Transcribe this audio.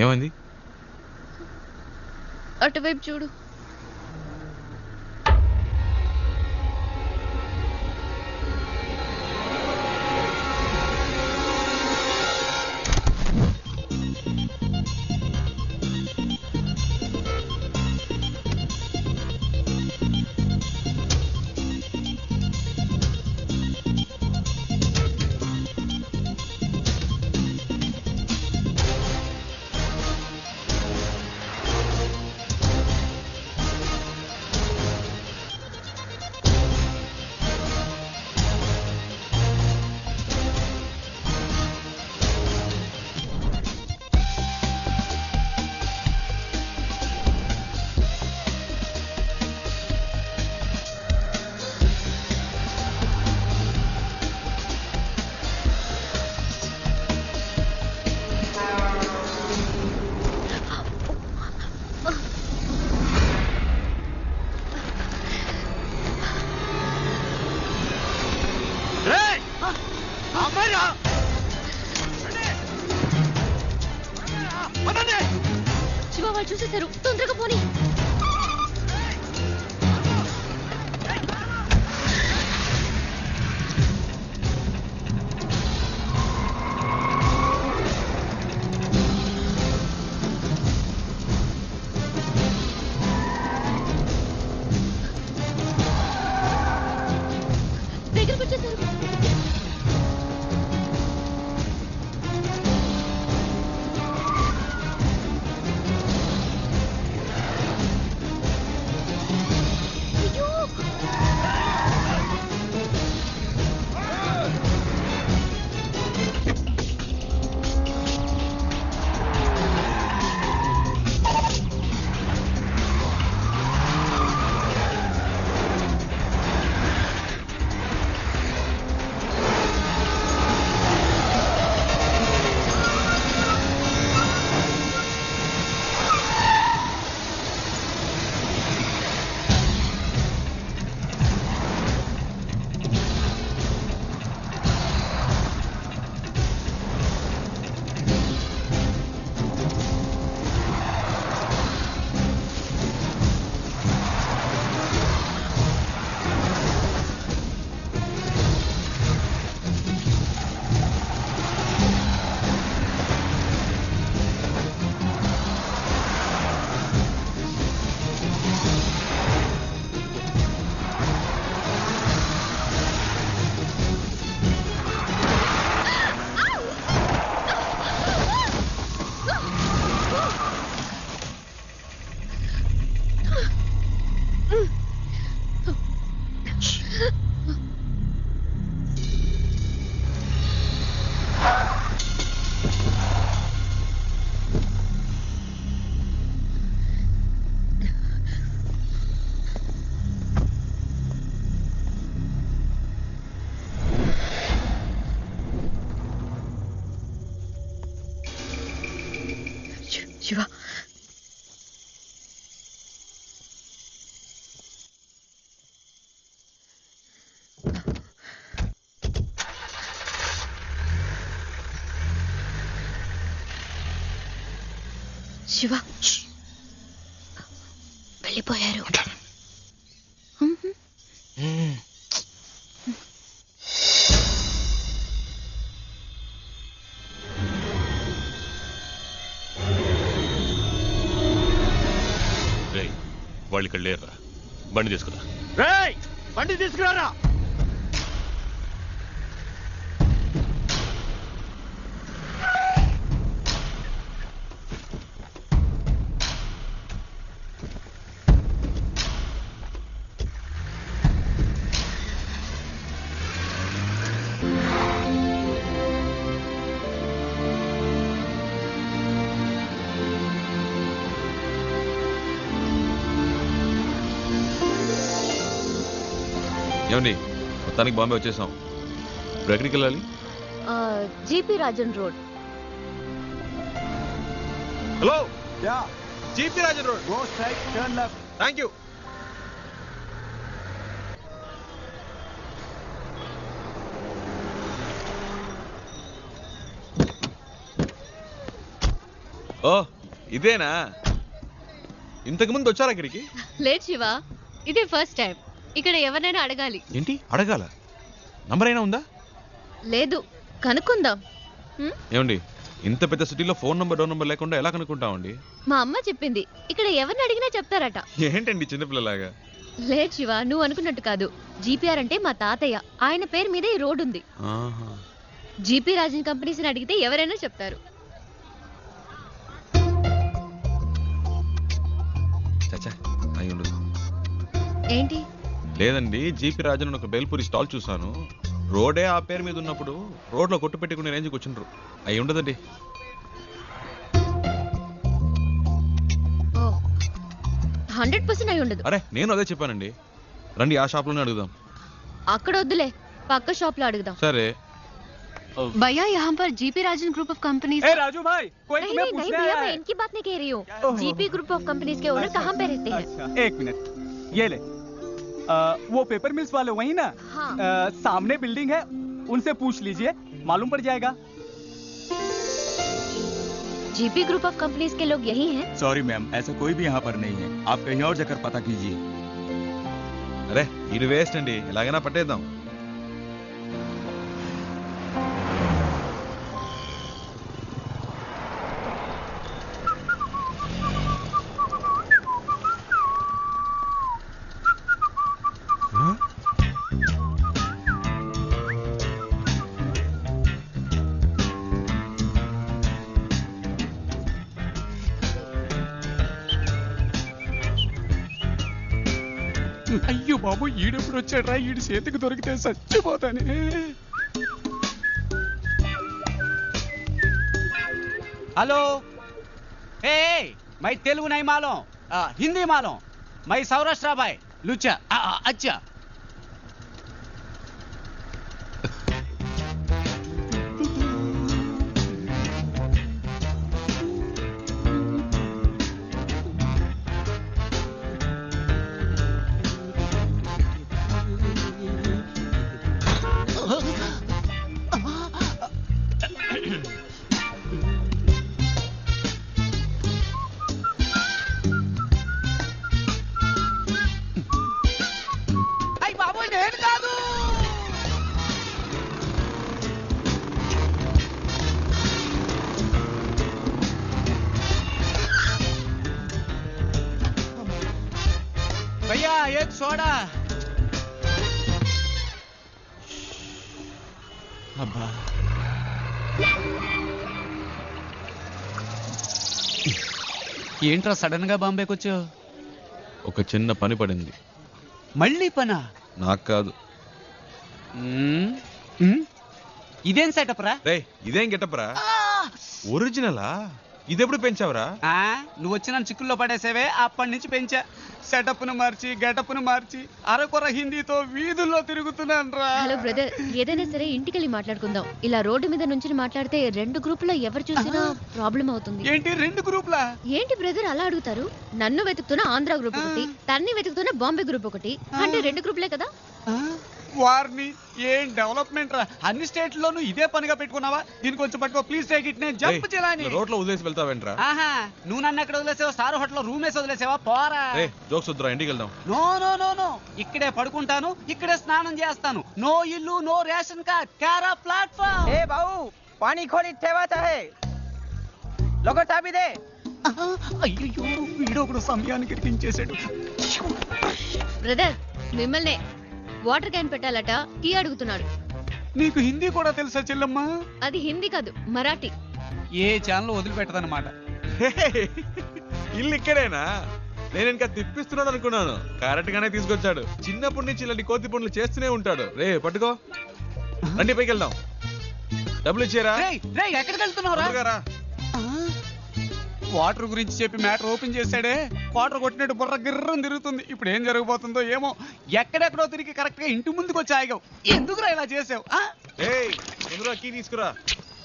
ఏమైంది? అటువైపు చూడు. శివ, వాళ్ళు చూసేశారు. తొందరగా పోనీ. దగ్గరకు వచ్చేసారు. శివ, శివ వెళ్ళిపోయారు. వాళ్ళు ఇక్కడ లేరురా. బండి తీసుకురా. బండి తీసుకురారా. ఏమండి, మొత్తానికి బాంబే వచ్చేసాం. ఇప్పుడు ఎక్కడికి వెళ్ళాలి? G P Rajan road. Hello, ya, G P Rajan road. Go straight, turn left. Thank you. ఓ ఇదేనా? ఇంతకు ముందు వచ్చారా ఇక్కడికి? లేదు శివ, ఇదే ఫస్ట్ టైం. ఇక్కడ ఎవరినైనా అడగాలి. ఏంటి అడగాల? నంబర్ అయినా ఉందా? లేదు, కనుక్కుందాం. ఏమండి, ఇంత పెద్ద సిటీలో ఫోన్ నంబర్ డోర్ నంబర్ లేకుండా ఎలా కనుక్కుంటామండి? మా అమ్మ చెప్పింది, ఇక్కడ ఎవరిని అడిగినా చెప్తారట. ఏంటండి చిన్నపిల్లలాగా? లేదు శివ, నువ్వు అనుకున్నట్టు కాదు. జీపీఆర్ అంటే మా తాతయ్య, ఆయన పేరు మీద ఈ రోడ్డు ఉంది. ఆహా. జీపీ రాజన్ కంపెనీస్ ని అడిగితే ఎవరైనా చెప్తారు. చచ్చా, అయి ఉండదు. ఏంటి? లేదండి, జీపీ రాజన్ ఒక బేల్పూరి స్టాల్ చూసాను. రోడే ఆ పేరు మీద ఉన్నప్పుడు రోడ్లో కొట్టు పెట్టుకునే రేంజ్కి వచ్చిండ్రు. అయి ఉండదండి. 100% అయి ఉండదు. అరే నేను అదే చెప్పానండి. రండి ఆ షాప్ లోనే అడుగుదాం. అక్కడ వద్దులే, పక్క షాప్ లో అడుగుదాం. సరే. भैया यहाँ पर G P Rajan group of companies. ए राजू भाई, कोई नहीं तुम्हें नहीं पूछने भैया, आया मैं है। इनकी बात नहीं कह रही हूँ। ओहो। जीपी ग्रुप ऑफ कंपनीज के ओनर कहाँ पे रहते हैं? अच्छा, एक मिनट, ये ले। वो पेपर मिल्स वाले वही ना? हाँ। सामने बिल्डिंग है, उनसे पूछ लीजिए, मालूम पड़ जाएगा। जीपी ग्रुप ऑफ कंपनीज के लोग यही हैं? सॉरी मैम, ऐसा कोई भी यहाँ पर नहीं है। आप कहीं और जाकर पता कीजिए। అరే ఇది వేస్ట్ అండి, ఎలాగైనా పట్టేద్దాం. అయ్యో బాబు, ఈడెప్పుడు వచ్చాడ్రా? ఈడి చేతికి దొరికితే చచ్చిపోతానే. हेलो, ए मैं तेलुगु नहीं मालूम, हिंदी मालूम। मैं सौराष्ट्र भाई, लुच्चा। अच्छा। भैया एक सोडा। अब्बा ఏంట్రా సడన్ గా బాంబేకి వచ్చావు? ఒక చిన్న పని పడింది. మళ్ళీ పనా? నాకు కాదు. ఇదేం సెటప్ రా? రే ఇదేం గెటప్ రా? ఒరిజినలా? ఇదెప్పుడు పెంచావురా? నువ్వు వచ్చి నన్ను చిక్కుల్లో పడేసేవే, అప్పటి నుంచి పెంచా. సెటప్ ను మార్చి, గెటప్ ను మార్చి, అరకొర హిందీతో వీధుల్లో తిరుగుతున్నాను రా. హలో బ్రదర్, ఏదైనా సరే ఇంటికెళ్ళి మాట్లాడుకుందాం. ఇలా రోడ్డు మీద నుంచి మాట్లాడితే రెండు గ్రూపులో ఎవరు చూసినా ప్రాబ్లం అవుతుంది. ఏంటి రెండు గ్రూపులా? ఏంటి బ్రదర్ అలా అడుగుతారు? నన్ను వెతుకుతున్న ఆంధ్ర గ్రూప్ ఒకటి, తన్ని వెతుకుతున్న బాంబే గ్రూప్ ఒకటి, అంటే రెండు గ్రూపులే కదా. వారిని ఏం డెవలప్మెంట్ రా! అన్ని స్టేట్లోనూ ఇదే పనిగా పెట్టుకున్నావా? దీనికి కొంచెం పట్టుకో ప్లీజ్, టేక్ ఇట్. నేను జంప్ చేయాలని. రోడ్లో వదిలేసి వెళ్తావేంట్రా? ఆహా, నువ్వు నన్ను ఎక్కడ వదిలేసావా? స్టార్ హోటల్ రూమ్ వేసి వదిలేసావా? పోరా. జోక్స్ వద్దురా, ఇంటికి వెళ్దాం. నో నో నో నో, ఇక్కడే పడుకుంటాను, ఇక్కడే స్నానం చేస్తాను. నో ఇల్లు, నో రేషన్ కార్డ్, క్యారా ప్లాట్ఫామ్. ए बाबू, पानी खोली ठेवाता है, लोगों चाबी दे। అయ్యో, వీడొకడు సమయానికి ఇరికించేశాడు. బ్రదర్ మిమ్మల్ని వాటర్ క్యాన్ పెట్టాలట, టీ అడుగుతున్నాడు. నీకు హిందీ కూడా తెలుసా చెల్లమ్మా? అది హిందీ కాదు, మరాఠీ. ఏ ఛానల్ వదిలిపెట్టదన్నమాట. ఇల్లు ఇక్కడేనా? నేను ఇంకా తిప్పిస్తున్నాడు అనుకున్నాను. కరెక్ట్ గానే తీసుకొచ్చాడు. చిన్నప్పటి నుంచి ఇలాంటి కోతి పనులు చేస్తూనే ఉంటాడు. రే పట్టుకో, రండి పైకి వెళ్దాం. డబ్బులు ఇచ్చారా? ఎక్కడికి వెళ్తున్నావురా? వాటర్ గురించి చెప్పి మ్యాటర్ ఓపెన్ చేశాడే, వాటర్ కొట్టినట్టు బుర్ర గిర్రం తిరుగుతుంది. ఇప్పుడు ఏం జరగబోతుందో ఏమో. ఎక్కడెక్కడో తిరిగి కరెక్ట్ గా ఇంటి ముందుకు వచ్చి ఆగావు. ఎందుకురా ఇలా చేసావు? కీ తీసుకురా.